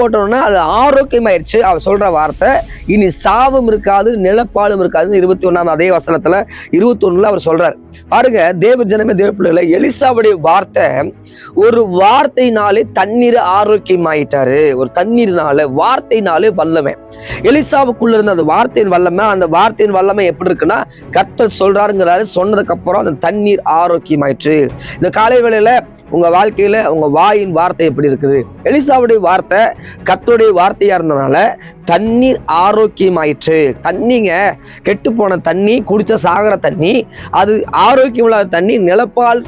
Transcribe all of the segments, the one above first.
போட்டோம்னா அது ஆரோக்கியமாயிருச்சு. அவர் சொல்ற வார்த்தை, இனி சாவும் இருக்காது, நிலப்பாலும் இருக்காதுன்னு 21ஆம் அதே வசனத்துல 21ல அவர் சொல்றாரு. பாருங்க, தேவ ஜனமே, தேவ பிள்ளைகளே, எலிசாவுடைய வார்த்தை, ஒரு வார்த்தையினாலே தண்ணீர் ஆரோக்கியமாயிட்டாரு. ஒரு தண்ணீர்னால, வார்த்தையினாலே வல்லமை. எலிசாவுக்குள்ள இருந்த அந்த வார்த்தையின் வல்லமை, அந்த வார்த்தையின் வல்லமை எப்படி இருக்குன்னா, கர்த்தர் சொல்றாருங்கிறாரு. சொன்னதுக்கு அப்புறம் அந்த தண்ணீர் ஆரோக்கியமாயிற்று. இந்த காலை வேளையில உங்க வாழ்க்கையில உங்க வாயின் வார்த்தை எப்படி இருக்குது? எலிசாவுடைய வார்த்தை கர்த்தருடைய வார்த்தையா இருந்தனால தண்ணீர் ஆரோக்கியமாயிற்று. தண்ணிங்க, கெட்டு போன தண்ணி, குடிச்ச சாகர தண்ணி, அது ஆரோக்கியம் இல்லாத தண்ணி. நிலப்பால்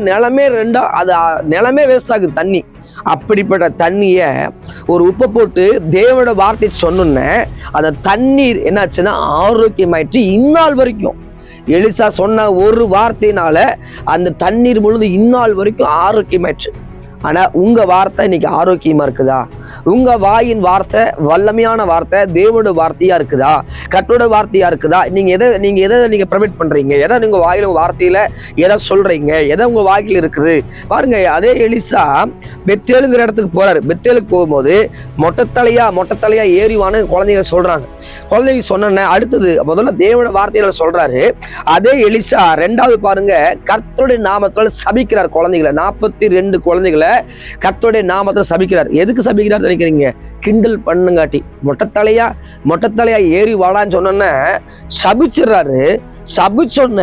நிலமே ரெண்டா, அது நிலமே வேஸ்ட் ஆகுது தண்ணி. அப்படிப்பட்ட தண்ணிய ஒரு உப்பை போட்டு தேவனோட வார்த்தை சொன்ன அந்த தண்ணீர் என்னாச்சுன்னா ஆரோக்கியமாயிற்று. இந்நாள் வரைக்கும் எலிசா சொன்ன ஒரு வார்த்தையினால அந்த தண்ணீர் முழுது இந்நாள் வரைக்கும் ஆரோக்கியமாயிடுச்சு. ஆனா உங்க வார்த்தை இன்னைக்கு ஆரோக்கியமா இருக்குதா? உங்க வாயின் வார்த்தை வல்லமையான வார்த்தை, தேவனோட வார்த்தையா இருக்குதா? கர்த்தரோட வார்த்தையா இருக்குதா? நீங்க எதை ப்ரொவைட் பண்றீங்க? எதை நீங்க வாயில வார்த்தையில எதை சொல்றீங்க? எதை உங்க வாயில இருக்குது? பாருங்க, அதே எலிசா பெத்தேலுங்கிற இடத்துக்கு போறாரு. பெத்தேலுக்கு போகும்போது மொட்டைத்தலையா ஏறிவான குழந்தைங்க சொல்றாங்க. குழந்தைங்க சொன்ன அடுத்தது முதல்ல தேவனோட வார்த்தையில சொல்றாரு. அதே எலிசா ரெண்டாவது பாருங்க, கர்த்தருடைய நாமத்தால் சபிக்கிறார் குழந்தைகளை. 42 குழந்தைகளை கர்த்தருடைய நாமத்தில் சபிக்கிறார். எதுக்கு சபிக்கிறார் நினைக்கிறீங்க? கிண்டல் பண்ணுங்காட்டி. மொட்டைத்தலையா ஏறி வாடான்னு சொன்ன சபிச்சிடுறாரு. சபிச்சொன்ன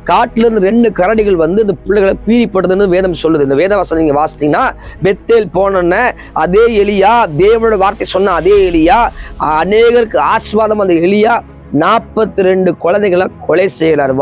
காட்டுல இருந்து 2 கரடிகள் வந்து இந்த பிள்ளைகளை பீறிப்படுதுன்னு வேதம் சொல்லுது. இந்த வேதவாசம் நீங்க வாசித்தீங்கன்னா, பெத்தேல் போன அதே எலியா, தேவனோட வார்த்தை சொன்ன அதே எலியா, அநேகருக்கு ஆசீர்வாதம் அந்த எலியா 42 குழந்தைகளை கொலை செய்கிறார்.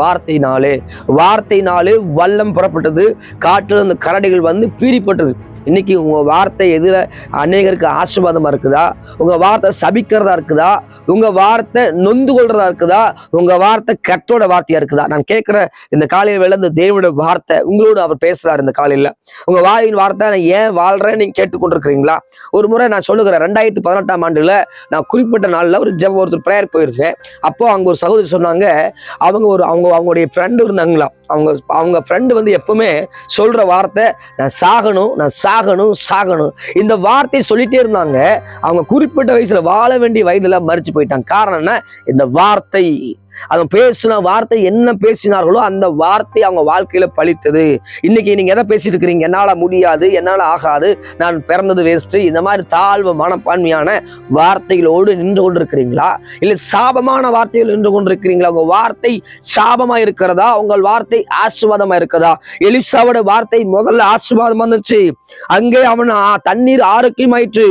வார்த்தையினாலே வல்லம் புறப்பட்டது. காட்டுல இந்த கரடிகள் வந்து பீறிப்பட்டது. இன்னைக்கு உங்க வார்த்தை எதுல அநேகருக்கு ஆசீர்வாதமா இருக்குதா? உங்க வார்த்தை சபிக்கிறதா இருக்குதா? உங்க வார்த்தை நொந்து கொள்றதா இருக்குதா? உங்க வார்த்தை கர்த்தரோட வார்த்தையா இருக்குதா? நான் கேட்கிற இந்த காலையில வேலை இந்த தேவனோட வார்த்தை உங்களோட அவர் பேசுறாரு. இந்த காலையில உங்க வாயின் வார்த்தை, நான் ஏன் வாழ்றேன்னு நீங்க கேட்டுக்கொண்டிருக்கிறீங்களா? ஒரு முறை நான் சொல்லுகிறேன், 2018ஆம் ஆண்டுல நான் குறிப்பிட்ட நாள்ல ஒருத்தர் பிரேயர் போயிருக்கேன். அப்போ அங்க ஒரு சகோதரி சொன்னாங்க, அவங்களுடைய ஃப்ரெண்டு இருந்தாங்களா. அவங்க ஃப்ரெண்டு வந்து எப்பவுமே சொல்ற வார்த்தை, நான் சாகணும். இந்த வார்த்தை சொல்லிட்டே இருந்தாங்க. அவங்க குறிப்பிட்ட வயசுல வாழ வேண்டிய வயதுல மரிச்சு போயிட்டாங்க. காரணம் என்ன? இந்த வார்த்தை. அவங்க பேசின வார்த்தை, என்ன பேசினார்களோ அந்த வார்த்தை அவங்க வாழ்க்கையில பலித்தது. இன்னைக்கு நீங்க எதை பேசிட்டு இருக்கிறீங்க? என்னால முடியாது, என்னால ஆகாது, நான் பிறந்தது வேஸ்ட், இந்த மாதிரி தாழ்வு மனப்பான்மையான வார்த்தைகளோடு நின்று கொண்டிருக்கிறீங்களா? இல்ல சாபமான வார்த்தைகள் நின்று கொண்டிருக்கிறீங்களா? உங்க வார்த்தை சாபமா இருக்கிறதா? உங்கள் வார்த்தை ஆசீர்வாதமா இருக்கிறதா? எலிசாவோட வார்த்தை முதல்ல ஆசீர்வாதம் வந்துச்சு. அங்கே அவன் தண்ணீர் ஆரோக்கியமாயிற்று.